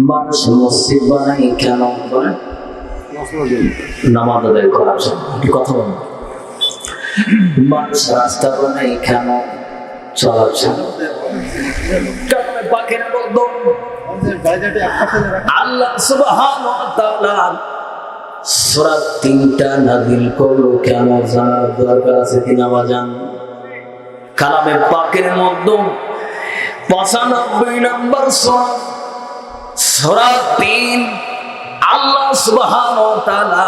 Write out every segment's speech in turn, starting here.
মানুষ মসজিদ বানাই কেন করে? নামাজ আদায় করার জন্য। কথা বলুন। মানুষ রাস্তা বানাই কেন? চলার জন্য। আল্লাহ সুবহানাহু ওয়া তাআলা সূরা 3টা নাযিল করলো কেন জানার দরকার আছে কিনা বাজান? কালামে পাকের মধ্যে 95 নম্বর সূরা 3 আল্লাহ সুবহানাহু ওয়া তাআলা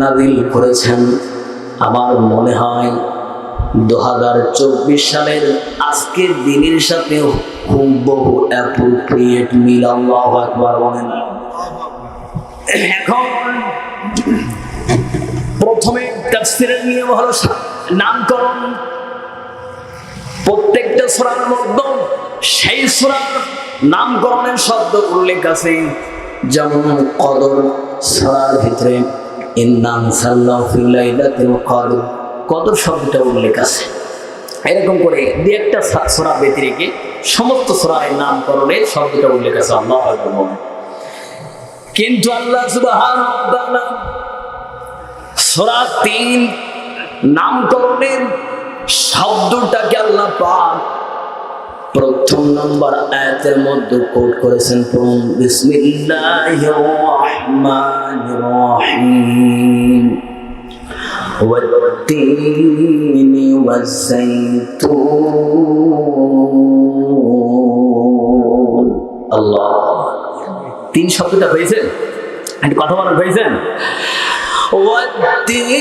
নাযিল করেছেন। আমার মনে হয় 2024 সালের আজকের দিনের সাথে হুবহু অ্যাপ্রোপ্রিয়েট মিল। আল্লাহু আকবার বলেন। এখন প্রথমে তাফসীরের নিয়ম হলো নামকরণ। প্রত্যেকটা সূরার মধ্যে সেই সূরার নামকরণের শব্দ উল্লেখ আছে। যেমন কদর সূরার ভিতরে ইন্না আনজালনাহু ফি লাইলাতিল কদর, কদর শব্দটা উল্লেখ আছে। এরকম করে দুই একটা সূরা ব্যতিরেকে সমস্ত সূরার নামকরণে শব্দটা উল্লেখ আছে। আল্লাহু আকবার। কিন্তু আল্লাহ সুবহানাহু ওয়া তাআলা সূরা 3 নামকরণের শব্দটাকে আল্লাহ পাক প্রথম নম্বর আয়াতের মধ্যে কোট করেছেন। পড়ুন, বিসমিল্লাহির রহমানির রহিম ওয়াত-তিনি ওয়াজ-যাইতুন। আল্লাহ, 3 শব্দটা হয়েছেন, একটু কথা বলা হয়েছেন। ওয়াত-তিনি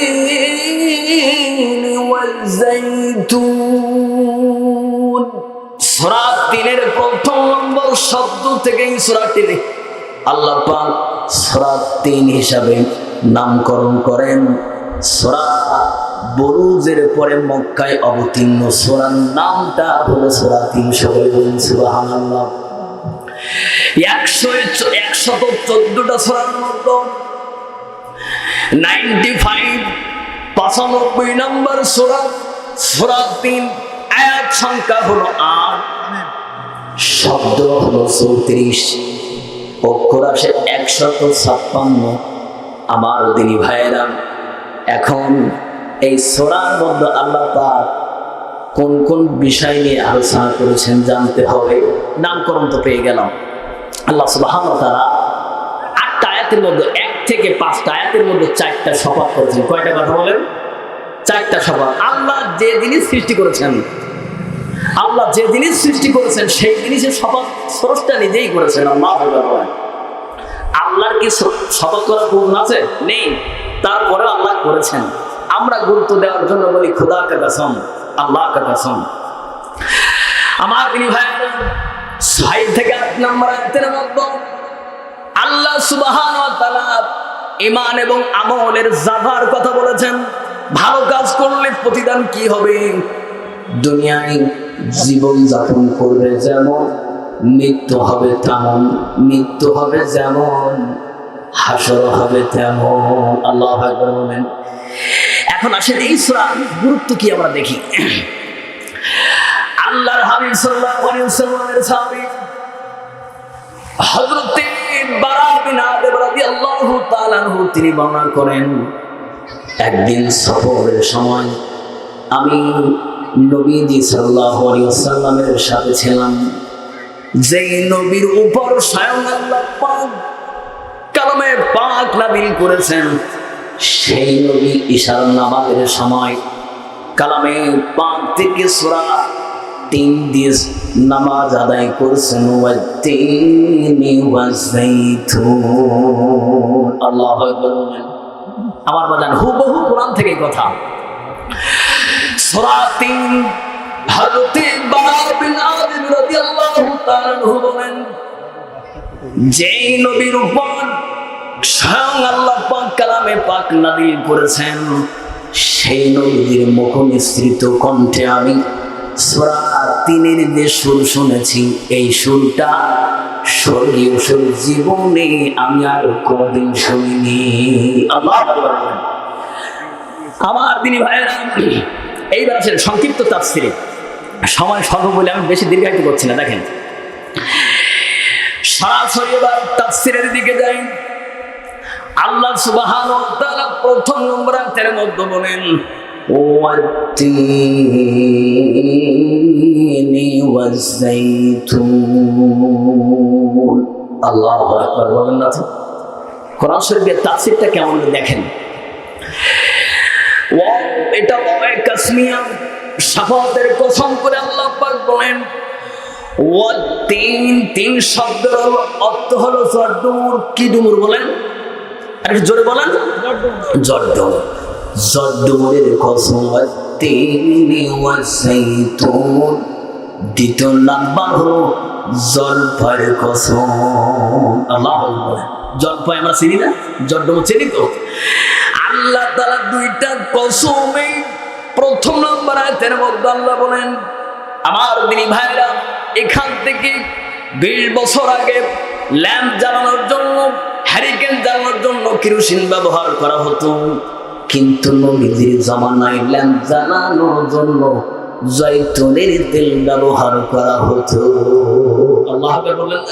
ওয়াজ-যাইতুন, সূরা 3-এর প্রথম নম্বর শব্দ থেকেই সূরাটি আল্লাহ পাক সূরা 3 হিসাবে নামকরণ করেন। সূরা বুরুজের পরে মক্কায় অবতীর্ণ সূরার নামটা হলো সূরা 3। সবাই বলুন সুবহানাল্লাহ। 114টা সূরার মধ্যে 95 নম্বর সূরা, সূরা 3 আয়াত সংখ্যা হলো 8, শব্দ হলো 34, অক্ষর আসে 156। আমার দিনী ভাইয়েরা, এখন এই সূরার মধ্যে আল্লাহ পাক কোন কোন বিষয় নিয়ে আলোচনা করেছেন জানতে হবে। নামকরণ তো পেয়ে গেলাম। আল্লাহ সুবহানাহু ওয়া তাআলা 8টা আয়াতের মধ্যে 1 থেকে 5টা আয়াতের মধ্যে 4টা শপথ করেছেন। কয়টা কথা বলেন? 4টা শপথ। আল্লাহ যে জিনিস সৃষ্টি করেছেন, আল্লাহ যে জিনিস সৃষ্টি করেছেন সেই জিনিসের শপথ স্রষ্টা নিজেই করেছেন। আল্লাহর কি শপথ করার প্রয়োজন আছে? নেই। তারপরে আল্লাহ করেছেন। আমরা গুরুত্ব দেওয়ার জন্য বলি খোদা কা কসম, আল্লাহ কা কসম। আমার তিনি ভাই 6 থেকে 8 নম্বর আয়াতের মধ্যে আল্লাহ সুবহানাহু ওয়া তাআলা ঈমান এবং আমলের জাযার কথা বলেছেন। ভালো কাজ করলে প্রতিদান কি হবে? দুনিয়ায় জীবন যাপন করবে যেমন, মৃত্যু হবে তেমন, মৃত্যু হবে যেমন, হাসর হবে তেমন। আল্লাহু আকবার বলেন। এখন আসেন এই সূরার গুরুত্ব কি আমরা দেখি। আল্লাহর হাবিব সাল্লাল্লাহু আলাইহি ওয়াসাল্লামের সাহাবী হযরত বারা বিন আযিব রাদিয়াল্লাহু তাআলা আনহু তিনি বর্ণনা করেন, একদিন সফরের সময় আমি নবীজি সাল্লাল্লাহু আলাইহি ওয়াসাল্লামের সাথে ছিলাম। যেই নবীর উপর স্বয়ং আল্লাহ পাক কালামে পাক নাযিল করেছেন, সেই নবী ইশার নামাজের সময় কালামে পাক থেকে সূরা 3 দিয়ে নামাজ আদায় করেছেন। ওয়াত-তিনি ওয়াজ-যাইতুন। আল্লাহু আকবার বলেন। আমার বাজান হুবহু কোরআন থেকে কথা। সূরা 3 হযরত বারা বিন আযিব রাদিয়াল্লাহু তাআলা আনহু বলেন, যেই নবীর উপর স্বয়ং আল্লাহ পাক কালামে পাক নাযিল করেছেন, সেই নবীর মুখ নিঃসৃত কণ্ঠে আমি সূরা 3-এর যে সুর শুনেছি, এই সুরটা স্বর্গীয় সুর, জীবনে আমি আর কোনদিন শুনিনি। আল্লাহু আকবার। আমার দিনী ভাইয়েরা, এইবার আসেন সংক্ষিপ্ত তাফসীরে। সময় স্বল্প বলে আমি বেশি দীর্ঘায়িত করছি না। দেখেন, সরাসরি এবার তাফসীরের দিকে যাই। আল্লাহ সুবহানাহু ওয়া তাআলা প্রথম নম্বর আয়াতের মধ্যে বলেন ওয়াত-তিনি ওয়াজ-যাইতুন। আল্লাহু আকবার বলেন না তো? কোরআন শরীফের তাফসীরটা কেমন দেখেন। এটা কাসমিয়া শাফাতের কসম করে আল্লাহ পাক বলেন ওয়াত-তিন, তিন শব্দের অর্থ হলো জড়ডুমুর। কি ডুমুর বলেন? আর জোরে বলেন। জড়ডুমুর। জড়ডুমুরের কসম ওয়াত-তিনি ওয়াজ-যাইতুন। দ্বিতীয় নাম্বার হলো জলফাইয়ের কসম। আল্লাহু আকবার। জলফাই আমরা চিনি না? জড়ডুমুর চিনি তো? আল্লাহ তাআলা দুইটা কসমে প্রথম নম্বর আয়াতের মধ্যে আল্লাহ বলেন আমার দিনী ভাইরা, এখান থেকে 20 বছর আগে ল্যাম্প জ্বালানোর জন্য, হ্যারিকেন জ্বালানোর জন্য কেরোসিন ব্যবহার করা হতো, কিন্তু নবীজির জামানায় ল্যাম্প জ্বালানোর জন্য জয়তুনের তেল ব্যবহার করা হতো। আল্লাহ বলেন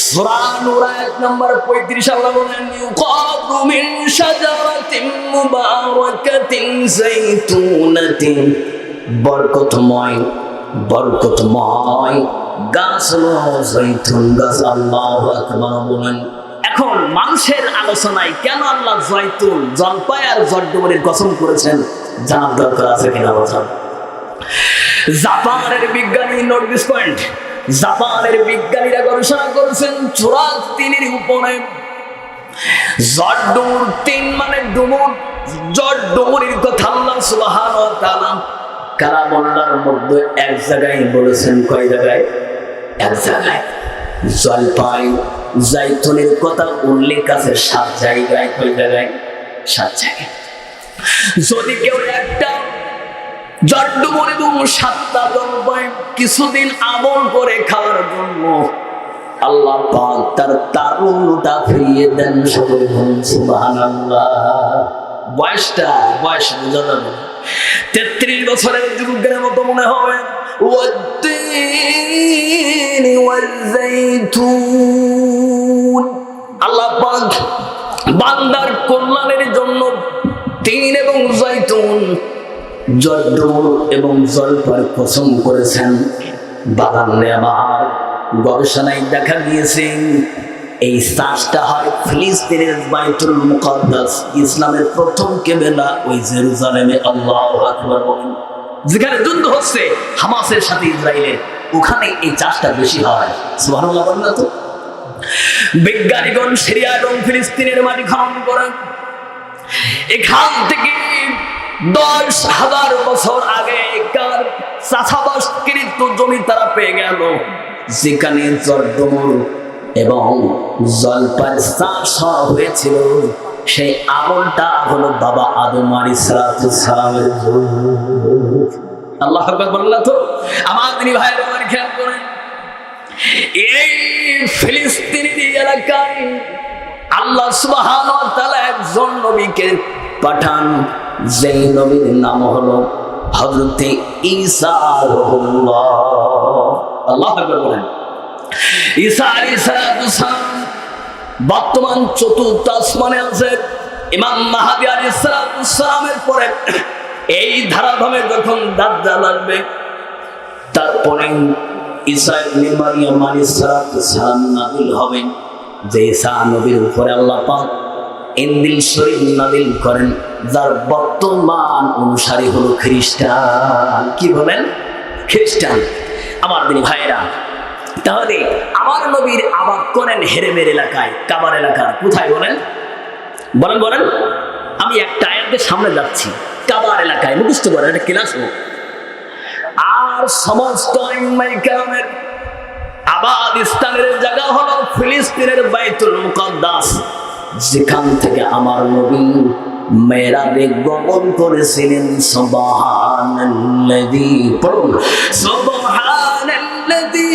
সূরা নূর আয়াত নাম্বার 35 আল্লাহ বলেন ইউকাদু মিন শাজারাতিন মুবারাকাতিন যাইতুনাতিন। বরকতময় গাছ হলো জয়তুন গাছ। আল্লাহু আকবার বলেন। এখন মানুষের আলোচনায় কেন আল্লাহ জয়তুন, জলপাই আর জড়ডুমুরের কসম করেছেন জানার দরকার আছে কিনা বলেন। জাপানের বিজ্ঞানী, নোট দিস পয়েন্ট, জাপানের বিজ্ঞানীরা গবেষণা করেছেন চূড়ার তিনের উপরে। জড়ডুমুর, তিন মানে ডুমুর, জড়ডুমুরের কথা আল্লাহ সুবহানাহু ওয়া তাআলা কালামুল্লাহর মধ্যে এক জায়গায় বলেছেন। কয় জায়গায়? এক জায়গায়। জলপাই জাইতুনের কথা উল্লেখ আছে 7 জায়গায়। কয় জায়গায়? 7 জায়গায়। যদি কেউ একটা জড়ডুমুর এবং 7টা জলপাই কিছুদিন আমল করে খাওয়ার জন্য আল্লাহ পাক তার তারুণ্যতা ফিরিয়ে দেন। সুবহানাল্লাহ। বয়স বোঝা যাবে। 33 বছরের যুবকের মতো মনে হবে। ওয়াত-তিনি ওয়াজ-যাইতুন। আল্লাহ পাক বান্দার কল্যাণের জন্য তিন এবং জয়তুন, জড়ডুমুর এবং জলফার কসম করেছেন। বাগানে আমার গবেষণায় দেখা গিয়েছে এই চাষটা হয় ফিলিস্তিনের বাইতুল মুকাদ্দাস, ইসলামের প্রথম কেবেলা ওই জেরুজালেমে। আল্লাহু আকবার বলেন। যেখানে যুদ্ধ হচ্ছে হামাসের সাথে ইসরায়েলের, ওখানে এই চাষটা বেশি হয়। সুবহানাল্লাহ বলেন না তো? বিজ্ঞানীগণ সিরিয়া এবং ফিলিস্তিনের মাটি খনন করেন। এখান থেকে 10,000 বছর আগে কার চাষাবাসকৃত জমি তারা পেয়ে গেল, যেখানে জড়ডুমুর এবং জলপাইয়ের চাষ হয়েছিল। সেই আমলটা হলো বাবা আদম আলাইহিস সালামের। আল্লাহু আকবার বললা তো? আমার দিনী ভাইয়ের আমার খেয়াল করেন, এই ফিলিস্তিনি এলাকায় আল্লাহ সুবহানাহু ওয়া তাআলা একজন নবীকে পাঠান, যেই নবীর নাম হলো হযরতে ঈসা রুহুল্লাহ। আল্লাহু আকবার বলেন। ঈসা আলাইহিস সালাম বর্তমান চতুর্থ আসমানে আছে। ইমাম মাহদী আলাইহিস সালামের পরে এই ধারাভাবে যখন দাজ্জাল আসবে, তারপরে ঈসা ইবনে মারইয়াম আলাইহিস সালাম নাযিল হবেন। যে ঈসা নবীর উপরে আল্লাহ পাক ইনজিল শরীফ নাযিল করেন, যার বর্তমান অনুসারী হলো খ্রিস্টান। কি বলেন? খ্রিস্টান। আমার দিনী ভাইরা, তাহলে আমার নবীর আবাদ করেন হেরেমের এলাকায়, কাবার এলাকা। কোথায় বলেন? বলেন বলেন। আমি একটা আয়াতের সামনে যাচ্ছি, কাবার এলাকায়। মুখস্থ করেন, এটা ক্লাস হোক। আর সমস্ত ইমামের আবাদ স্থানের জায়গা হলো ফিলিস্তিনের বাইতুল মুকাদ্দাস, যেখান থেকে আমার নবী মেরাজে গমন করেছিলেন। সুবহানাল্লাযী, পড়ুন, সুবহানাল্লাযী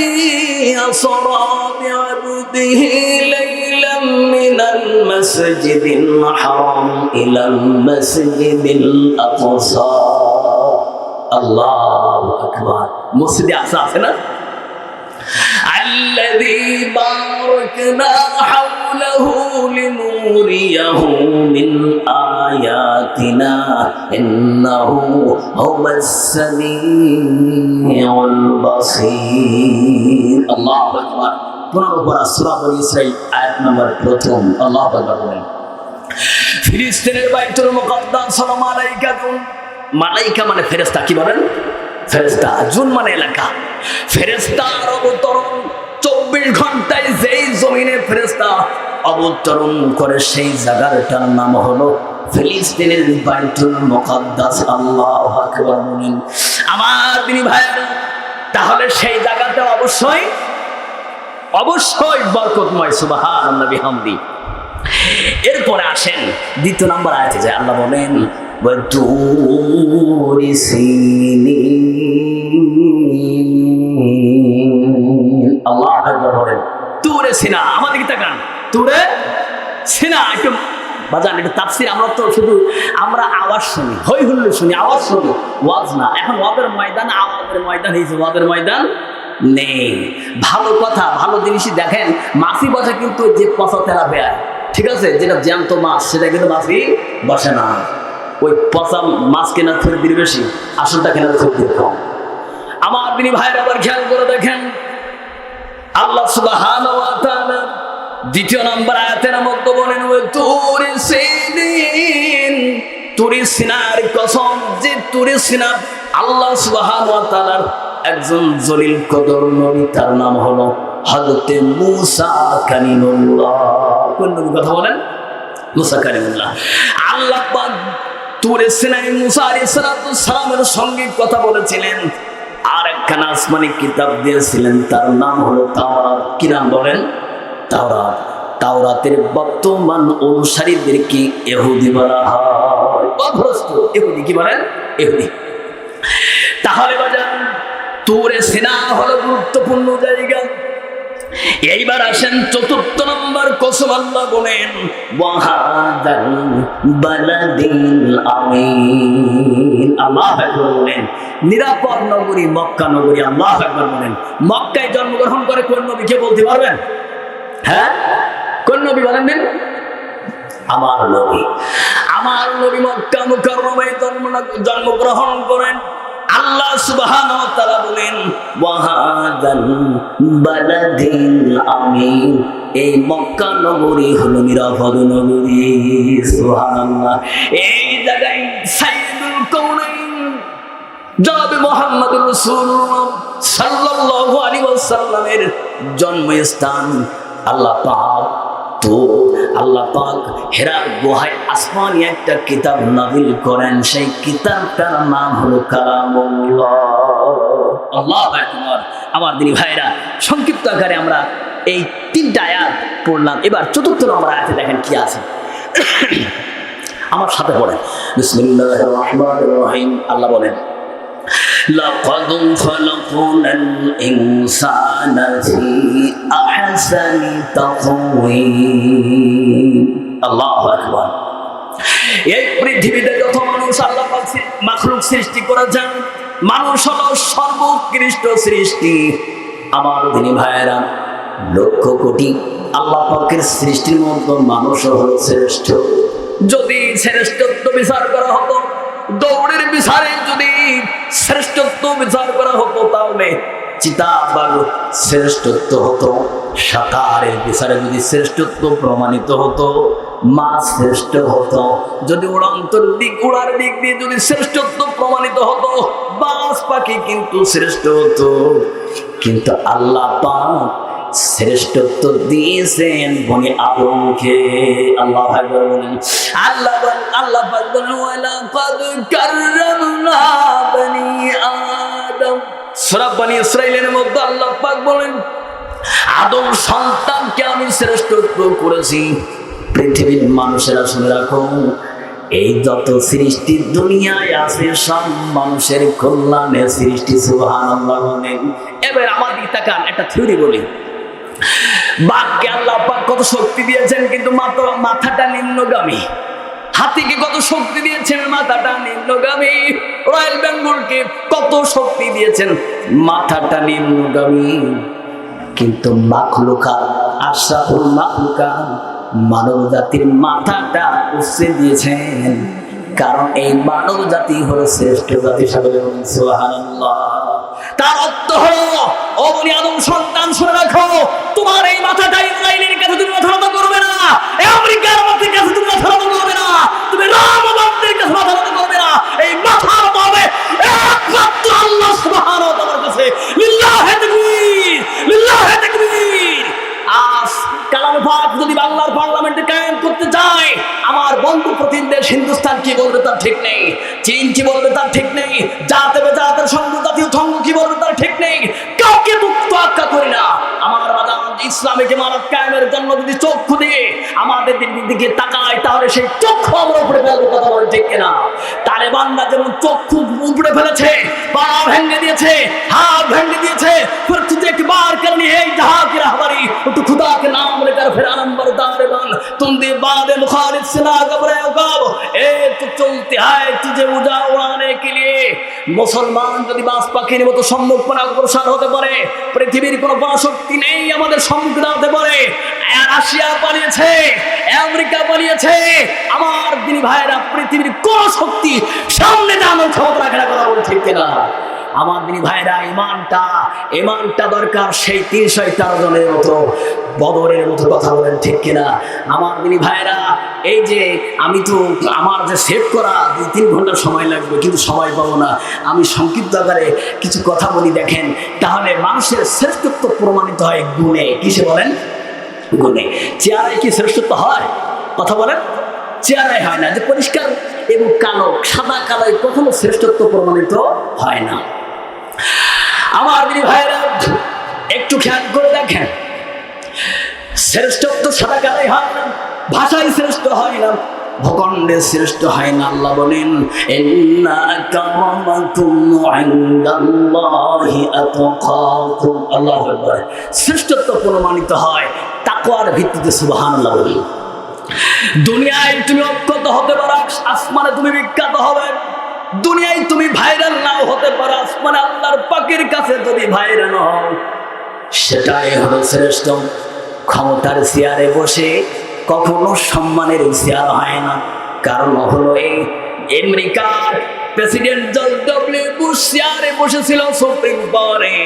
আসরা বিআবদিহি লাইলাম মিনাল মাসজিদিল হারাম ইলাল মাসজিদিল আকসা। আল্লাহু আকবার। মসজিদে আকসা আছে না? আল্লাযী باركنا حوله لنريه من آياتنا إنه هو السميع البصير الله أكبر 15 সূরা বনী ইসরাঈল আয়াত নম্বর 1 আল্লাহ আকবার বলেন ফিলিস্তিনের বাইতুল মুকাদ্দাস হলো মালাইকাতুন মালাইকা মানে ফেরেশতা কি বলেন ফেরেশতা জুন মানে এলাকা ফেরেশতার অবতরণ 24 ঘন্টায় যেই জমিনে ফেরেশতা অবতরণ করে সেই জায়গাটার নাম হলো ফিলিস্তিনের বাইতুল মুকাদ্দাস আল্লাহু আকবার বলেন আমার দিনী ভাইরা তাহলে সেই জায়গাটা অবশ্যই বরকতময় সুবহানাল্লাহ বিহামদি এরপরে আসেন দ্বিতীয় নম্বর আয়াতে যায় আল্লাহ বলেন ওয়াতুরি সিনিন আল্লাহু আকবার বলেন তুরে সিনা আমাদের কি তাকান তুরে সিনা একটু বাজান একটু তাফসীর আমরা তো শুধু আমরা আওয়াজ শুনি হই হুল্লোড় শুনি আওয়াজ শুনি ওয়াজ না এখন ওয়াজের ময়দান আওয়াজের ময়দান হয়েছে ওয়াজের ময়দান নেই ভালো কথা ভালো জিনিসই দেখেন মাছি বসে কিন্তু যে পচা তেরা বেয়ার ঠিক আছে যেটা জ্যান্ত মাছ সেটা কিন্তু মাছি বসে না ওই পচা মাছ কেনার খরিদ্দির বেশি আসলটা কেনার খরিদ্দির কম আমার দিনী ভাইয়ের আবার খেয়াল করে দেখেন আল্লাহ সুবহানাহু ওয়া তাআলা দ্বিতীয় নম্বর আয়াতের মধ্যে বলেন তুরি সিনিন তুরি সিনার কসম যে তুরি সিনা আল্লাহ সুবহানাহু ওয়া তাআলার একজন জলিল কদর নবী তার নাম হলো হযরত মূসা কালিমুল্লাহ কোন নবীর কথা বলেন মূসা কালিমুল্লাহ আল্লাহ পাক তুরে সিনায় মূসা আলাইহিস সালামের সঙ্গে কথা বলেছিলেন আর একখানা আসমানি কিতাব দিয়েছিলেন তার নাম হলো তাওরাত কি নাম বলেন তাওরাত তাওরাতের বর্তমান অনুসারীদেরকে ইহুদি বলা হয় অভ্রষ্ট ইহুদি কি বলেন ইহুদি তাহলে বাজান তুরে সিনা হলো গুরুত্বপূর্ণ জায়গা এইবার আসেন চতুর্থ নম্বর কসম আল্লাহ বলেন ওয়াহাদাল বালাদিল আমিন আল্লাহ আকবার বলেন নিরাপদ নগরী মক্কা নগরী আল্লাহ আকবার বলেন মক্কায় জন্মগ্রহণ করে কোন নবীকে বলতে পারবেন হ্যাঁ কোন নবী বলেন দিন আমার নবী মক্কা মুকাররমায় জন্মগ্রহণ করেন আল্লাহ সুবহানাহু ওয়া তাআলা বলেন ওয়াহাদাল বালাদিল আমিন এই মক্কা নগরী হলো নিরাপদ নগরী সুবহানাল্লাহ এই জায়গায় সাইয়্যিদুল কাউনাইন জনাবে মুহাম্মদুর রাসূলুল্লাহ সাল্লাল্লাহু আলাইহি ওয়াসাল্লামের জন্মস্থান আল্লাহ পাক হেরা গুহায় আসমানি একটা কিতাব নাযিল করেন সেই কিতাবটার নাম হলো কালামুল্লাহ আল্লাহু আকবার আমার দিনী ভাইরা সংক্ষিপ্ত আকারে আমরা এই তিনটা আয়াত পড়লাম এবার চতুর্থ নম্বর আয়াতে দেখেন কি আছে আমার সাথে পড়েন বিসমিল্লাহির রহমানির রহিম আল্লাহ বলেন لقد خلقنا الإنسان في أحسن تقويم الله أكبر এই পৃথিবীতে যত মানুষ আল্লাহ পাক মাখলুক সৃষ্টি করেছেন মানুষ হলো সর্বোৎকৃষ্ট সৃষ্টি আমার দিনী ভাইয়েরা লক্ষ কোটি আল্লাহ পাকের সৃষ্টির মধ্যে মানুষ হলো শ্রেষ্ঠ যদি শ্রেষ্ঠত্ব বিচার করা হতো দৌড়ের বিচারে যদি শ্রেষ্ঠত্ব বিচার করা হতো তাহলে চিতাবাঘ শ্রেষ্ঠত্ব হতো সাকারের বিচারে যদি শ্রেষ্ঠত্ব প্রমাণিত হতো মাছ শ্রেষ্ঠ হতো যদি উড়ার দিক দিয়ে যদি শ্রেষ্ঠত্ব প্রমাণিত হতো বাজ পাখি কিন্তু শ্রেষ্ঠ হতো কিন্তু আল্লাহ পাক শ্রেষ্ঠত্ব দিয়েছেন বনি আদমকে আল্লাহ আকবার বলেন আল্লাহ পাক বলেন ওয়ালাকাদ কাররামনা বনি আদম সূরা বনি ইসরাঈলের মধ্যে আল্লাহ পাক বলেন আদম সন্তানকে আমি শ্রেষ্ঠত্ব করেছি পৃথিবীর মানুষেরা শুনে রাখো এই যত সৃষ্টি দুনিয়ায় আছে সব মানুষের কল্যাণে সৃষ্টি সুবহানাল্লাহ বলেন এবার আমাদের তাকান একটা থিওরি বলি বাঘকে আল্লাহ পাক কত শক্তি দিয়েছেন কিন্তু মাত্র মাথাটা নিম্নগামী হাতিকে কত শক্তি দিয়েছেন মাথাটা নিম্নগামী রয়্যাল বেঙ্গলকে কত শক্তি দিয়েছেন মাথাটা নিম্নগামী কিন্তু মাখলুকাত আশরাফুল মাখলুকাত মানব জাতির মাথাটা উৎসে দিয়েছেন, কারণ এই মানব জাতি হলো শ্রেষ্ঠ জাতি। সকলে বলুন সুবহানাল্লাহ। তার অর্থ হলো, ও বনি আদম সন্তান, শুনে রাখো, তোমার এই মাথাটা ইসরায়েলের কাছে তুমি মাথা নত করবে না, আমেরিকার মাটির কাছে তুমি মাথা নত করবে না, তুমি রামবান্দের কাছে মাথা নত করবে না। এই মাথার পাবে একমাত্র আল্লাহ সুবহানাহু ওয়া তাআলার কাছে। লিল্লাহি তাকবীর, লিল্লাহি তাকবীর। আজ কালামে পাক যদি বাংলার পার্লামেন্টে কায়েম করতে চায়, আমার বন্ধু প্রতিম দেশ হিন্দুস্তান কি বলবে তার ঠিক নেই, চীন কি বলবে তার ঠিক নেই, জাতে বেজাতের সঙ্গ জাতীয় সঙ্গ কি বলবে তার ঠিক নেই। কাউকে মুক্ত আক্কা করি না। আমার বাদাম ইসলামিক ইমারত কায়েমের জন্য যদি চক্ষু দিয়ে আমাদের দিকে তাকায়, তাহলে সেই চক্ষু আমরা উপরে ফেলবো। কথা বলে ঠিক কিনা? তালেবানরা যেমন চক্ষু উপরে ফেলেছে, পা ভেঙে দিয়েছে, হাত ভেঙে দিয়েছে, फिर तुझे एक बार करनी है जहां की रहबरी, तो खुदा के नाम लेकर फिर आलम बरदार बन, तुम दे बाद मुखालिफ से ना घबराए उगाब, ए तो चलते है तुझे उड़ाने के लिए। মুসলমান যদি বাস পাখির মতো সম্মুখীন অগ্রসর হতে পারে, পৃথিবীর কোনো পরাশক্তি নেই আমাদের সম্মুখীন হতে পারে। রাশিয়া পালিয়েছে, আমেরিকা পালিয়েছে, আমার দিনী ভাইরা পৃথিবীর কোন শক্তি সামনে দাঁড়ানোর ক্ষমতা রাখে না। কথা বলে ঠিক কিনা? আমার দিনী ভাইরা ইমানটা দরকার সেই 313 জনের মতো, বদরের মতো। কথা বলেন ঠিক কিনা? আমার দিনী ভাইরা, এই যে আমি তো আমার যে সেভ করা 2-3 ঘন্টা সময় লাগবে, কিন্তু সময় পাবো না। আমি সংক্ষিপ্ত আকারে কিছু কথা বলি, দেখেন। তাহলে মানুষের শ্রেষ্ঠত্ব প্রমাণিত হয় গুণে। কিসে বলেন? গুণে। চেহারায় কি শ্রেষ্ঠত্ব হয়? কথা বলেন। চেহারায় হয় না। যে পরিষ্কার এবং কালো, সাদা কালোয় কখনো শ্রেষ্ঠত্ব প্রমাণিত হয় না। আমার দিনী ভাইরা, একটু খেয়াল করে দেখেন, শ্রেষ্ঠত্ব সাদা কালোয় হয় না, ভাষায় শ্রেষ্ঠ হয় না, ভূখণ্ডে শ্রেষ্ঠ হয় না। আল্লাহ বলেন, ইন্না আক্রামাকুম ইনদাল্লাহি আতকাকুম। আল্লাহু আকবার। শ্রেষ্ঠত্ব প্রমাণিত হয় তাকওয়ার ভিত্তিতে। সুবহানাল্লাহ বলেন। দুনিয়ায় তুমি অক্ষত হতে পারো, আসমানে তুমি বিখ্যাত হবে। দুনিয়ায় তুমি ভাইরাল নাও হতে পারো, আসমানে আল্লাহর পাকের কাছে যদি ভাইরাল হও, সেটাই হলো শ্রেষ্ঠ। ক্ষমতার চেয়ারে বসে কখনো সম্মানের চেয়ার হয় না। কারণ হলো এই আমেরিকার প্রেসিডেন্ট জর্জ ডব্লিউ বুশ চেয়ারে বসেছিল সুপ্রিম কোর্টে,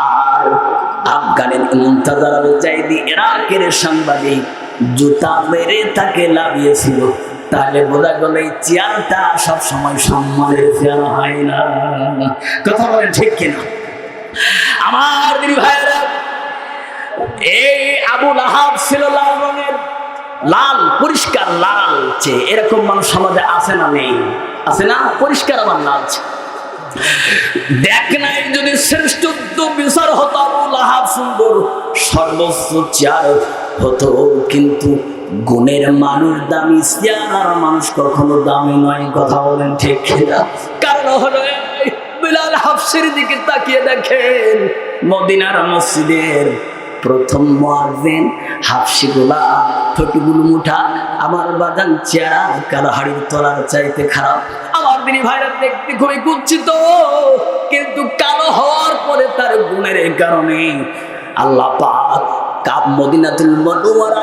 আর আফগানের মুনতাজার আল জাইদি ইরাকের সাংবাদিক জুতা মেরে তাকে লাভিয়েছিল। তাহলে বোঝা গেল এই চেয়ারটা সবসময় সম্মানের চেয়ার হয় না। কথা বলেন ঠিক কিনা? আমার দিদি ভাইরা, এই আবু লাহাব ছিল লাল রঙের, লাল, পরিষ্কার লালচে। এরকম মানুষ সমাজে আছে না? নেই? আছে না? পরিষ্কার আবার লালচে। দেখ নাই, যদি শ্রেষ্ঠত্ব বিচার হতো, আবু লাহাব সুন্দর সর্বোচ্চ চেয়ার হতো, কিন্তু গুণের মানুষ দামি, চেয়ার মানুষ কখনো দামি নয়। কথা বলেন ঠিক কিনা? কারণ হলো বিলাল হাফসির দিকে তাকিয়ে দেখেন, মদিনার মসজিদের প্রথম মুয়াজ্জিন হাফসি গোলাম, ঠোঁটগুলো মুঠা, আমার বাজান চেহারা কালো হাড়ির তলার চাইতে খারাপ। আমার দিনী ভাইরা দেখতে খুবই কুচ্ছিত, কিন্তু কালো হওয়ার পরে তার গুণের কারণে আল্লাহ পাক মদিনাতুল মুনাওয়ারা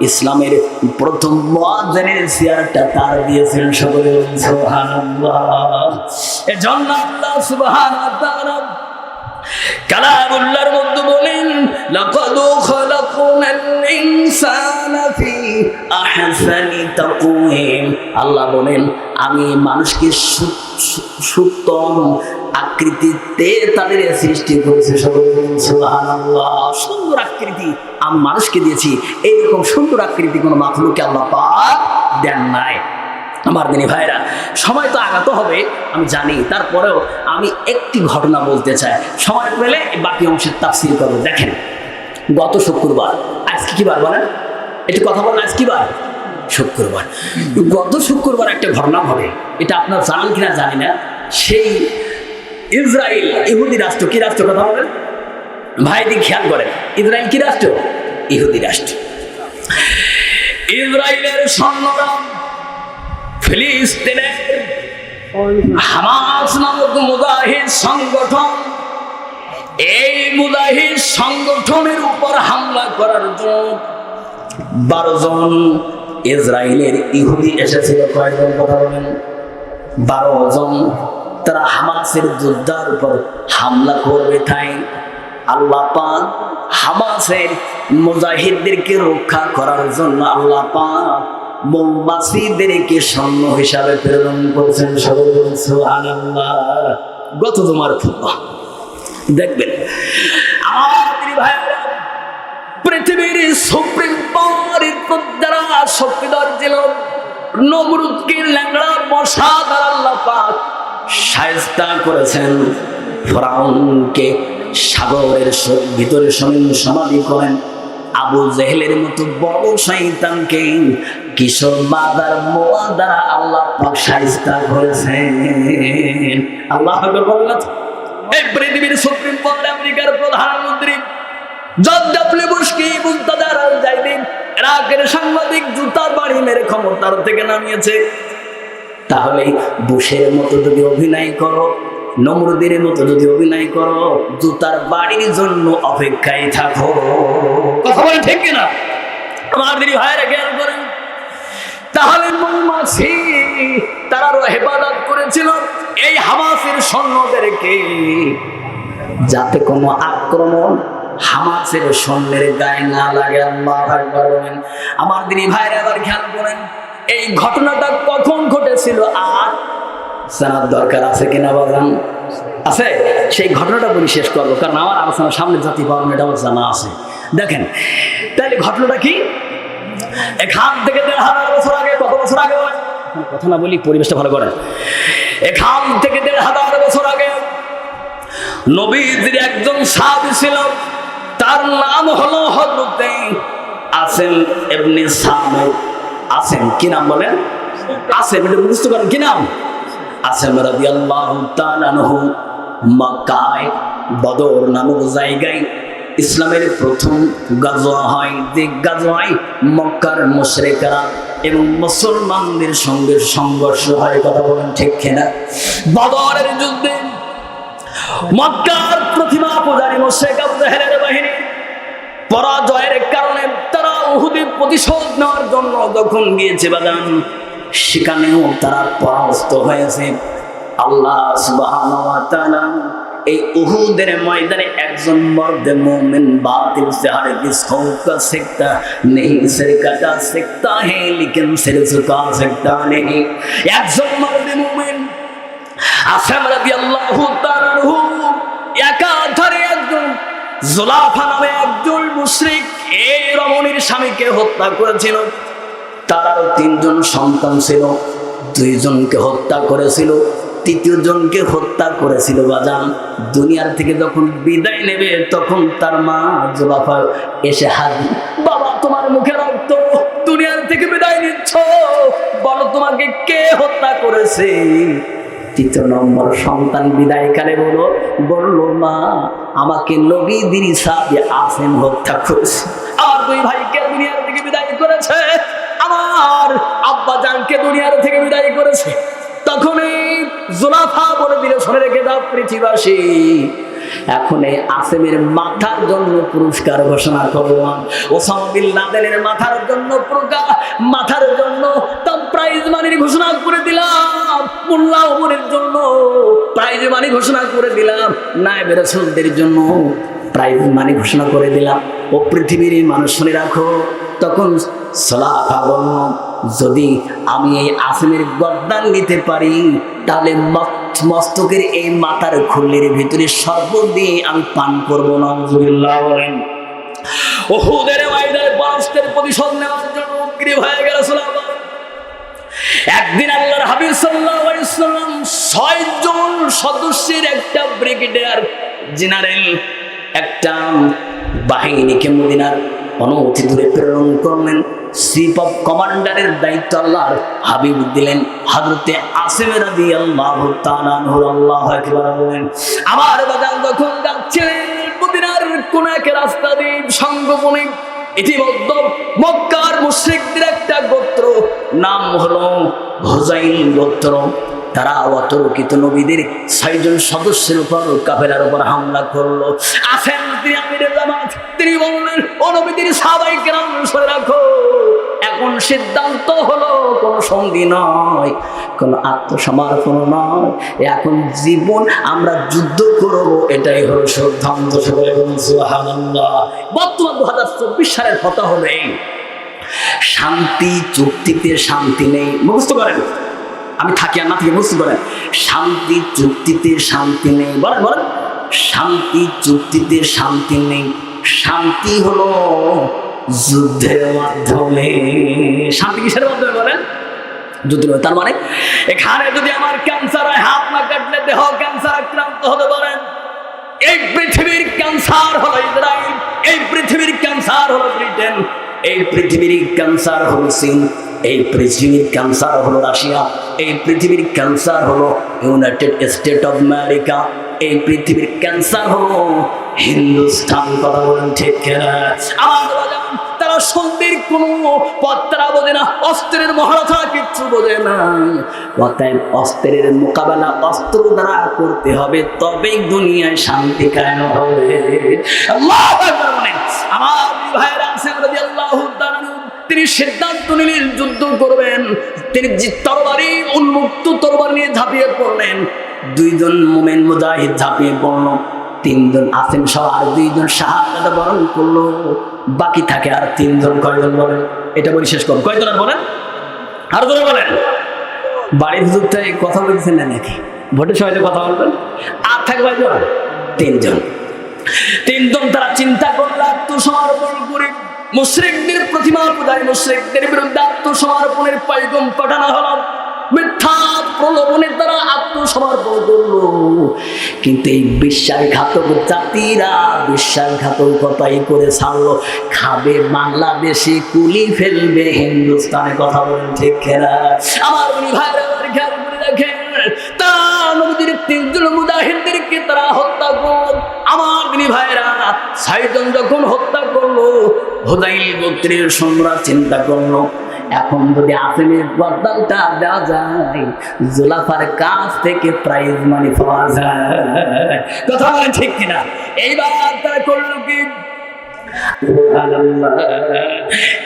ইসলামের প্রথম মুয়াজ্জিনের চেয়ারটা তার দিয়েছেন। সকলে সুবহানাল্লাহ। এজন্য আল্লাহ সুবহানাহু ওয়া তাআলা কালামুল্লাহর মধ্যে বলেন, লাকাদ খালাকনাল ইনসানা ফি আহসানি তাকওয়িম। আল্লাহ বলেন, আমি মানুষকে সুত্তম আকৃতিতে তাদের সৃষ্টি করেছি। সুবহানাল্লাহ। সুন্দর আকৃতি আমি মানুষকে দিয়েছি। এইরকম সুন্দর আকৃতি কোনো মাখলুককে আল্লাহ পাক দেন নাই। আমার দিনী ভাইরা, সময় তো আগাত হবে আমি জানি, তারপরেও আমি একটি ঘটনা বলতে চাই। সময় পেলে বাকি অংশের তাফসীর করব। দেখেন, গত শুক্রবার, আজকে কি বার বলেন? একটু কথা বলেন, আজ কি বার? শুক্রবার। গত শুক্রবার একটা ঘটনা হবে, এটা আপনারা জানেন কিনা জানি না। সেই ইসরায়েল, ইহুদি রাষ্ট্র, কি রাষ্ট্র? কথা বলেন ভাই, দিক খেয়াল করেন। ইসরায়েল কি রাষ্ট্র? ইহুদি রাষ্ট্র। ইসরায়েলের সৈন্যরা ফিলিস্তিনের হামাস নামক মুজাহিদ সংগঠন, এই মুজাহিদ সংগঠনের উপর হামলা করার জন্য 12 জন ইসরায়েলের ইহুদি এসেছিল। কয়জন কথা বলেন? 12 জন। তারা হামাসের যোদ্ধার উপর হামলা করবে। তাই আল্লাহ পাক হামাসের মুজাহিদদেরকে রক্ষা করার জন্য আল্লাহ পাক মৌমাছিদেরকে সৈন্য হিসাবে প্রেরণ করেছেন। সুবহানাল্লাহ। গত তোমার ফুটবল দেখবেন আমাদের ভাইরা, পৃথিবীর সুপ্রিম পাওয়ারের যারা শক্তিধর ছিল, নমরুদকে ল্যাংড়া মশা দ্বারা আল্লাহ পাক শায়েস্তা করেছেন। ফিরআউনকে সাগরের ভিতরে সমাধি করেন। আবু জেহেলের মতো বড় শয়তানকে কিশোর বাদার মোয়া দ্বারা আল্লাহ পাক শায়েস্তা করেছেন। আল্লাহ আকবার বলেন। এই পৃথিবীর সুপ্রিম পাওয়ার আমেরিকার প্রধানমন্ত্রী জর্জ ডব্লিউ বুশকে মুনতাজার আল জাইদিন ইরাকের সাংবাদিক জুতার বাড়ি মেরে ক্ষমতার থেকে নামিয়েছে। তাহলে বুশের মতো যদি অভিনয় করো, নমরুদের মতো যদি অভিনয় করো, জুতার বাড়ির জন্য অপেক্ষায় থাকো। কথা বলে ঠিক কিনা? আমার দিদি ভাইয়েরা খেয়াল করেন। তাহলে মৌমাছি তারা হেফাজত করেছিল এই হামাসের সৈন্যদেরকে, যাতে কোনো আক্রমণ হামাসের সৈন্যের গায়ে না লাগে। আল্লাহু আকবার বলেন। আমার দিদি ভাইয়েরা আবার খেয়াল করেন, এই ঘটনাটা কখন ঘটেছিল আর জানার দরকার আছে কিনা বাজান? আছে। সেই ঘটনাটা বলি শেষ করবো, কারণ আমার আলোচনার সামনে জাতি পালন এটা আমার জানা আছে। দেখেন তাহলে ঘটনাটা কি? এখান থেকে 1500 বছর আগে, কত বছর আগে কথা না বলি, পরিবেশটা ভালো করেন। এখান থেকে 1500 বছর আগে নবীজির একজন সাহাবী ছিল, তার নাম হলো হযরতে আসেম ইবনে সামিত। আসেম কি নাম বলেন? আসেম, এটা বুঝতে পারেন কি নাম? আসেম রাদিয়াল্লাহু তাআলা আনহু মক্কায় বদর নামক জায়গায় ইসলামের প্রথম গাজওয়া হয়, যে গাজওয়ায় মক্কার মুশরিকরা এবং মুসলমানদের সঙ্গে সংঘর্ষ হয়। কথা বলেন ঠিক কিনা? বদরের যুদ্ধে মক্কার প্রতিমা পূজারী মুশরিক আবু জাহেলের বাহিনী পরাজয়ের কারণে তারা উহুদে প্রতিশোধ নেওয়ার জন্য যখন গিয়েছে বাজান, সেখানেও তারা পরাস্ত হয়েছে। আল্লাহ সুবহানাহু ওয়া তাআলা এই উহুদের ময়দানে একজন মর্দে মুমিন বাতিল से हर किसको का सकता नहीं सिर कटा सकता है लेकिन सिर झुका सकता नहीं। একজন মর্দে মুমিন আসেম রাদিয়াল্লাহু তাআলা আনহু একাধারে একজন জুলাফা নামে একজন মুশরিক এই রমণীর স্বামীকে হত্যা করেছিল। তার 3 জন সন্তান ছিল, 2 জনকে হত্যা করেছিল, 3য় জনকে হত্যা করেছিল। বাজান দুনিয়ার থেকে যখন বিদায় নেবে তখন তার মা জুলাফা এসে হাত, বাবা তোমার মুখে রক্ত, দুনিয়ার থেকে বিদায় নিচ্ছ, বলো তোমাকে কে হত্যা করেছে? 3 নম্বর সন্তান বিদায়কালে বললো মা আমাকে নবীর সাহাবী আসেম হত্যা করেছে। আর 2 ভাইকে দুনিয়ার থেকে বিদায় করেছে, আমার আব্বা জানকে দুনিয়ার থেকে বিদায় করেছে। তখন এই জুলাফা বলে দিল, শুনে রেখে দাও পৃথিবীবাসী, এখন এই আসেমের মাথার জন্য পুরস্কার ঘোষণা করলাম। ওসামা বিন লাদেনের মাথার জন্য মাথার জন্য তার প্রাইজ মানির ঘোষণা করে দিলাম। মোল্লা ওমরের জন্য প্রাইজ মানি ঘোষণা করে দিলাম। নায়েবে রাসূলদের জন্য প্রাইজ মানি ঘোষণা করে দিলাম। ও পৃথিবীর মানুষ শুনে রাখো, তখন জুলাফা বলল যদি আমি এই আসেমের গর্দান নিতে পারি তাহলে মস্তকের এই মাথার খুল্লির ভিতরে শরবত দিয়ে আমি পান করবো। নাউজুবিল্লাহ বলেন। উহুদের ময়দানে বাস্তের প্রতিশোধ নেওয়ার জন্য অগ্নি হয়ে গেল জুলাফা। একদিন আল্লাহর হাবিব সাল্লাল্লাহু আলাইহি ওয়াসাল্লাম 6 জন সদস্যের একটা ব্রিগেডিয়ার জেনারেল একটা বাহিনীকে মদিনার অনতি দূরে প্রেরণ করলেন। চিফ অফ কমান্ডারের দায়িত্ব আল্লাহর হাবিব দিলেন হযরতে আসেম রাদিয়াল্লাহু তাআলা আনহু। আল্লাহু আকবার বলেন। আমার বাজান যখন যাচ্ছিলেন মদিনার কোন এক রাস্তা দিয়ে সংগোপনে, ইতিমধ্যে মক্কার মুশরিকদের একটা গোত্র নাম হলো হুযাইল গোত্র, তারা অতর্কিত নবীদের 6 জন সদস্যের উপর কাফেলার উপর হামলা করলো। আসেন তিনি আমিরের জামাত, তিনি বললেন ও নবীদের সাহাবায়ে কেরাম শুনে রাখো, এখন সিদ্ধান্ত হলো কোন সন্ধি নয়, কোন আত্মসমর্পণ নয়, এখন জীবন আমরা যুদ্ধ করব, এটাই হলো সিদ্ধান্ত। সুবহানাল্লাহ। বর্তমান 2024 সালের কথা হলো এই, শান্তি চুক্তিতে শান্তি নেই। মুখস্থ করেন, আমি থাকি আর না থাকি মুখস্থ করেন। শান্তি চুক্তিতে শান্তি নেই। বলেন বলেন, শান্তি চুক্তিতে শান্তি নেই। শান্তি হলো যুদ্ধের মাধ্যমে। শান্তি কিসের মাধ্যমে বলেন? যুদ্ধের। তার মানে এখানে যদি আমার ক্যান্সার হয়, হাত না কাটলে দেহ ক্যান্সার আক্রান্ত হতে পারেন। এই পৃথিবীর ক্যান্সার হলো ইসরায়েল, এই পৃথিবীর ক্যান্সার হলো ব্রিটেন, এই পৃথিবীর ক্যান্সার হলো চীন, এই পৃথিবীর ক্যান্সার হলো রাশিয়া, এই পৃথিবীর ক্যান্সার হলো ইউনাইটেড স্টেট অফ আমেরিকা, এই পৃথিবীর ক্যান্সার হলো হিন্দুস্তান। কথা বলেন ঠিক কিনা? তারা সন্ধির কোনো পথ তারা বোঝে না, অস্ত্রের মহারথা কিচ্ছু বোঝে না। অতএব অস্ত্রের মোকাবেলা অস্ত্র দ্বারা করতে হবে, তবেই দুনিয়ায় শান্তি কায়েম হবে। আল্লাহু আকবার বলেন। আমার ভাইরা আছেন রাদিয়াল্লাহু তাআলা, তিনি সিদ্ধান্ত নিলেন যুদ্ধ করবেন। তিনি তরবারি, উন্মুক্ত তরবারি নিয়ে ঝাঁপিয়ে পড়লেন। 2 জন মুমিন মুজাহিদ ঝাঁপিয়ে পড়ল, 3 জন আসেন সহ আর 2 জন শাহাদাত বরণ করলো। বাকি থাকে আর 3 জন। কয়জন বলেন? এটা বলি শেষ করুন। কয়জন আর বলেন? আর জোরে বলেন। বাড়ির হুজুরটা এই কথা বলছেন না নাকি? ভোটের সময় কথা বলবেন। আর থাকবে কয়জন? 3 জন। 3 জন তারা চিন্তা করলো আত্মসমর্পণ করে মুশরিকদের প্রতিমা পূজায়, মুশরিকদের বিরুদ্ধে আত্মসমর্পণের পয়গাম পাঠানো হলো। মিথ্যা প্রলোভনের দ্বারা আত্মসমর্পণ করলো, কিন্তু এই বিশ্বাসঘাতক জাতিরা বিশ্বাসঘাতকতাই করে ছাড়লো। খাবে বাংলাদেশে, কুলি ফেলবে হিন্দুস্তানে। কথা বলেন ঠিক কিনা? আমার ভাইরা খেয়াল করে দেখেন, তারা নবীর 3 জন মুজাহিদদেরকে তারা হত্যা করল। আমার ভাইরা 6 জন যখন হত্যা করলো, হুযাইল গোত্রের সৈন্যরা চিন্তা করলো, এখন যদি আসেমের গর্দানটা দেওয়া যায়, জুলাফার কাছ থেকে প্রাইজ মানি পাওয়া যায়। কথা বলেন ঠিক কিনা? এইবার তারা করলো কি?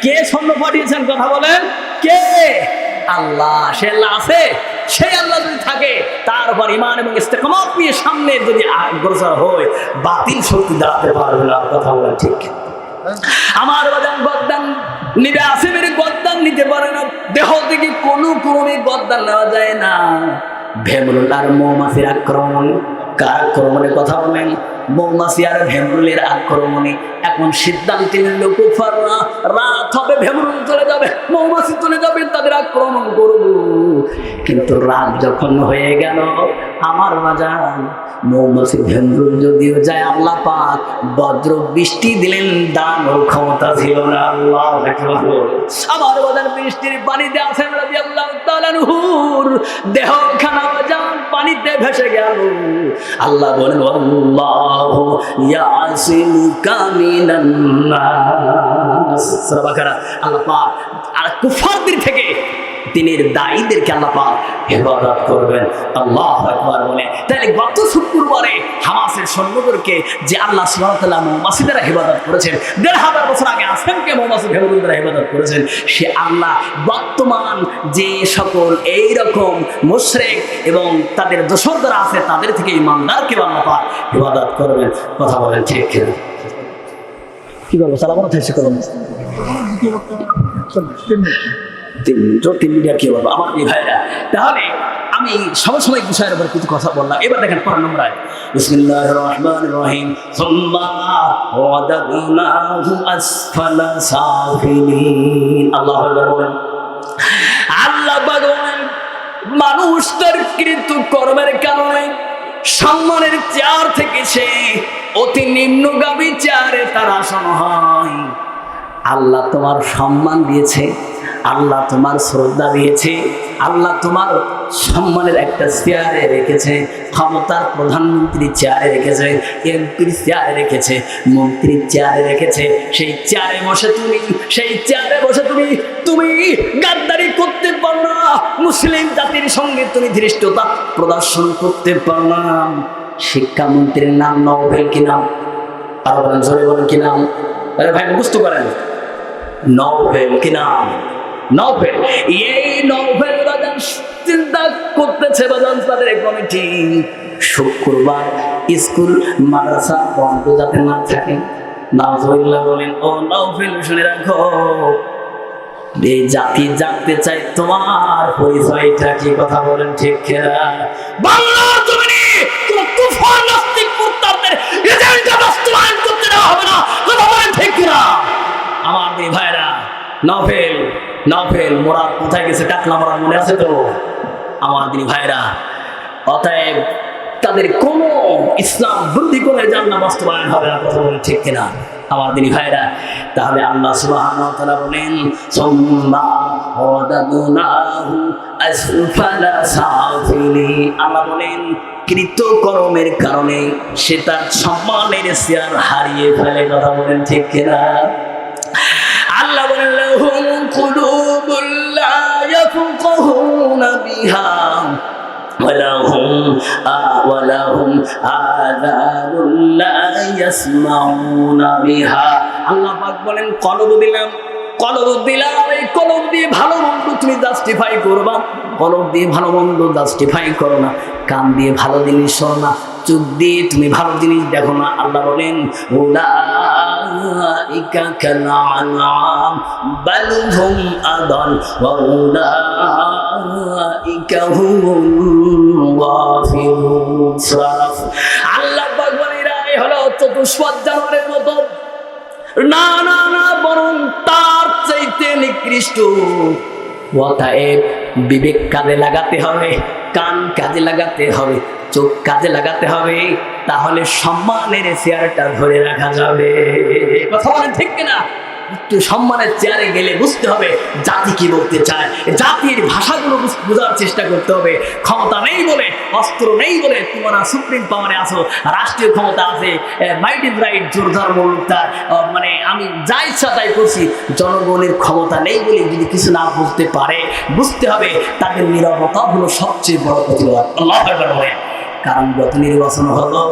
কে সৈন্য পাঠিয়েছেন? কথা বলেন, কে? আল্লাহ। সে আল্লাহ আছে, সেই আল্লাহ যদি থাকে, তারপর ঈমান এবং ইস্তেকামত নিয়ে সামনে যদি অগ্রসর হয়, বাতিল শক্তি দাঁড়াতে পারবে না। কথা বলেন ঠিক কিনা? আমার বাজান গদ্দান নিবে, আসিমের গদ্দান নিতে পারে না। দেহ থেকে কোনো ক্রমে গদ্দান নেওয়া যায় না। ভেমরুল আর মৌমাছির আক্রমণ, কার আক্রমণের কথা বলেন? মৌমাছি আর ভেমরুলের আক্রমণে। এখন সিদ্ধান্ত নিল কুফাররা, রাত হবে ভেমরুল চলে যাবে, মৌমাছি চলে যাবে, তাদের আক্রমণ করব। কিন্তু রাত যখন হয়ে গেল, আমার বাজান মৌমাছি ভেমরুল যদিও যায়, আল্লাহ পাক বজ্র বৃষ্টি দিলেন, দাঁড়ানোর ক্ষমতা ছিল না। আল্লাহ আমার বাজান বৃষ্টির পানিতে আছেন রাদিয়াল্লাহু তাআলা আনহুর দেহখানা বাজান পানিতে ভেসে গেল। আল্লাহ বলেন, আল্লাহু ইয়াসিমুকা মিনান নাস। সূরা বাকারা। আল্লাহ পাক আর কুফারদের থেকে দিনের দায়ীদেরকে আল্লাহ পাক হেফাজত করবেন। আল্লাহু আকবার বলে। তাহলে গত শুক্রবারে হামাসের সৈন্যদেরকে যে আল্লাহ সুবহানাহু ওয়া তাআলা মৌমাছি দ্বারা হেফাজত করেছেন, 1500 বছর আগে আসমানকে মৌমাছি ভেমরুল দ্বারা হেফাজত করেছেন, সে আল্লাহ বর্তমান যে সকল এইরকম মুশরিক এবং তাদের দোসররা আছে, তাদের থেকে ইমানদারকে আল্লাহ পাক হেফাজত করবেন। কথা বলেন ঠিক কিনা? কি বলবো? সালাম আলাইকুম করুন। 3 মিনিট কি বলবো আমার এই ভাইরা? তাহলে আমি সমসাময়িক বিষয়ের উপর কিছু কথা বললাম। এবার দেখেন 5 নম্বর আয়াত, বিসমিল্লাহির রহমানির রহিম, সুম্মা ওয়াদানাহু আসফালা সাফিলিন। আল্লাহু আকবার বলেন। আল্লাহ বলেন, মানুষ তার কৃত কর্মের কারণে সম্মানের চেয়ার থেকে সে অতি নিম্নগামী চেয়ারে তার আসন হয়। আল্লাহ তোমার সম্মান দিয়েছে, আল্লাহ তোমার শ্রদ্ধা দিয়েছে, আল্লাহ তোমার সম্মানের একটা চেয়ারে রেখেছে, ক্ষমতার প্রধানমন্ত্রীর চেয়ারে রেখেছে, এমপির চেয়ারে রেখেছে, মন্ত্রীর চেয়ারে রেখেছে। সেই চেয়ারে বসে তুমি গাদ্দারি করতে পারো না, মুসলিম জাতির সঙ্গে তুমি ধৃষ্টতা প্রদর্শন করতে পারো না। শিক্ষামন্ত্রীর নাম নওফেল কি নাম? আর বলেন, জোরে বলেন কি নাম? আরে ভাই মুখস্থ করেন, নওফেল কি নাম? নওফেল। এই নওফেল বাজান চিন্তা করতেছে বাজান তাদের কমিটি, শুক্রবার স্কুল মাদ্রাসা বন্ধ যাতে না থাকে। নাউজুবিল্লাহ বলেন। ও নওফেল শুনে রাখো, এই জাতি জানতে চাই তোমার পরিচয়টা কি। কথা বলেন ঠিক কিনা? বাংলার জমিনে কোন তুফান নাস্তিক মুরতাদের এজেন্ডা বাস্তবায়ন করতে দেওয়া হবে না। কথা বলেন ঠিক কিনা? আমার দুই ভাইরা, নওফেল মোরাদ কোথায় গেছে? টাকলা মোরাদ মনে আছে তো আমার দুই ভাইরা? অতএব তাদের কোন ইসলাম বিরোধী কোনো এজেন্ডা বাস্তবায়ন হবে না। কথা বলেন ঠিক কিনা আমার দিনী ভাইরা? তাহলে আল্লাহ সুবহানাহু ওয়া তাআলা বলেন, সুম্মা ওয়াদাদনাহু আসফালা সাফিলিন। আল্লাহ বলেন কৃতকর্মের কারণে সে তার সম্মানের চেয়ার হারিয়ে ফেলে। কথা বলেন ঠিক কিনা? আল্লাহ বলেন, লাহুম কুলুবুল লা ইয়াফকাহুনা বিহা ওয়ালাহুম আযানুন লা ইয়াসমাউনা বিহা। আল্লাহ পাক বলেন কলব দিলাম, এই কলব দিয়ে ভালো মন্দ তুমি জাস্টিফাই করবা, কলব দিয়ে ভালো মন্দ জাস্টিফাই করো না, কান দিয়ে ভালো জিনিস শোনো না, চোখ দিয়ে তুমি ভালো জিনিস দেখো না। আল্লাহ বলেন উলাইকা কালআনআম বাল হুম আদাল ওয়া উলাইকা হুমুল গাফিলুন। আল্লাহ পাক বলেন এরা হলো চতুষ্পদ জানোয়ারের মতো। না না না, বরং তার চাইতে নিকৃষ্ট। অতএব বিবেক কাজে লাগাতে হবে, কান কাজে লাগাতে হবে, চোখ কাজে লাগাতে হবে, তাহলে সম্মানের চেয়ারটা ধরে রাখা যাবে। কথা বলেন ঠিক কিনা? একটু সম্মানের চেয়ারে গেলে বুঝতে হবে জাতি কি বলতে চায়, জাতির ভাষাগুলো বোঝার চেষ্টা করতে হবে। ক্ষমতা নেই বলে, অস্ত্র নেই বলে তোমরা সুপ্রিম পাওয়ারে আসো, রাষ্ট্রীয় ক্ষমতা আছে, মাইট ইজ রাইট, জোরদার মুলুকদার, মানে আমি যা ইচ্ছা তাই করছি। জনগণের ক্ষমতা নেই বলে যদি কিছু না বলতে পারে, বুঝতে হবে তাদের নীরবতা হলো সবচেয়ে বড় প্রতিবাদ। আল্লাহু আকবার বলেন। কারণ গত নির্বাচন হলো,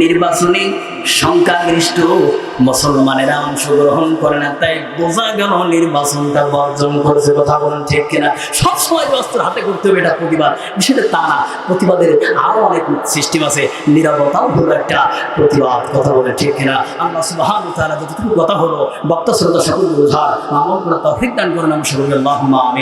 নির্বাচনে সংখ্যাগরিষ্ঠ মুসলমানেরা অংশগ্রহণ করে না, তাই বোঝা গেল নির্বাচনটা বর্জন করেছে। কথা বলেন ঠিক কিনা? সবসময় অস্ত্র হাতে করতে হবে এটা প্রতিবাদ, বিষয়টা তা না। প্রতিবাদের আরো অনেক সিস্টেম আছে, নীরবতাও হলো একটা প্রতিবাদ। কথা বলেন ঠিক কিনা? আল্লাহ সুবহানাহু ওয়া তাআলা যতটুকু কথা হলো বক্তা শ্রোতা সকল বোঝার আমল করার তৌফিক দান করেন। আমি সকলকে আল্লাহুম্মা আমিন।